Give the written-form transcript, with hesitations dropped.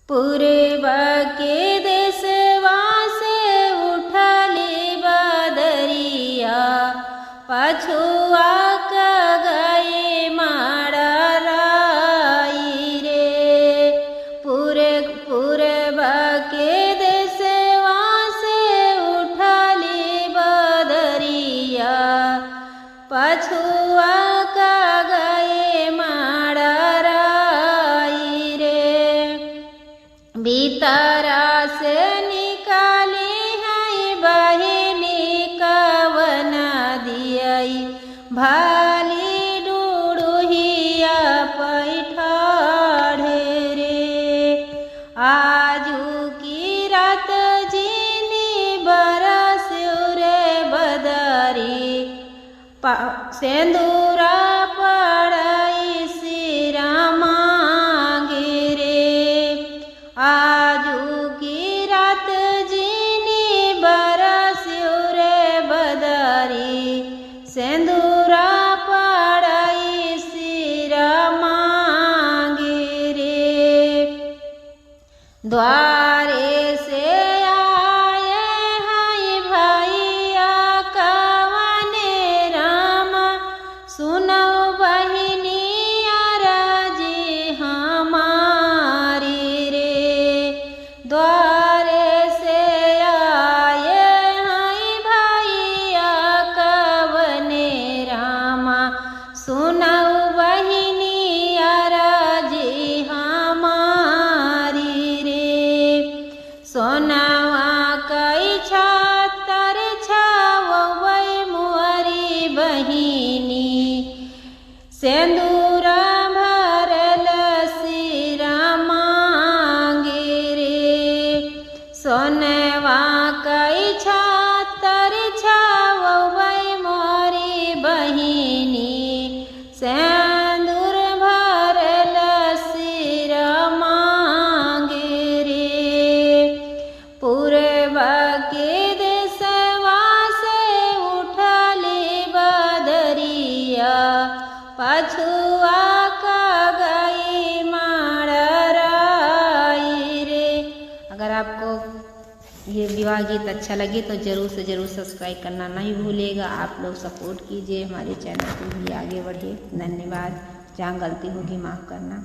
पूर्व के देशवा से उठली बदरिया, पछुआ क गए माड़ा राई रे। पूर्व के देशवा से उठली बदरिया, पछुआ क गए माड़ा राई रे। भीतरा से निकाली है बहिनी कवन दियई, भाली डूढ़िया पैठाढ़ रे। आजू की रात जीनी बरस रे बदरी, सेंदूरा पड़ई सिरा मांगे रे। आजू की रात जीनी बरस रे बदरी, सेंदूरा पड़ई सिरा मांगे रे। द्वारे से आए हैं भैया कवने रामा, सुनो बहिनी अरजी हमारी रे। द्वारे से आए हैं भैया कवने रामा, सुनो बहिनी अरजी हमारी रे। सोनावा कई छातर छावै मुअरी बहिनी, सेंदूरा भरल सिरा मांगे रे। सोनवा कई छातर छावै मोरी बहिनी, सेंदूर भरल सिरा मांगे रे। पूर्व के देशवा से उठली बदरिया, पछुआ क गई माड़ा राई रे। अगर आपको ये विवाह गीत अच्छा लगे तो ज़रूर से ज़रूर सब्सक्राइब करना नहीं भूलिएगा। आप लोग सपोर्ट कीजिए, हमारे चैनल को भी आगे बढ़े। धन्यवाद। जहाँ गलती होगी माफ़ करना।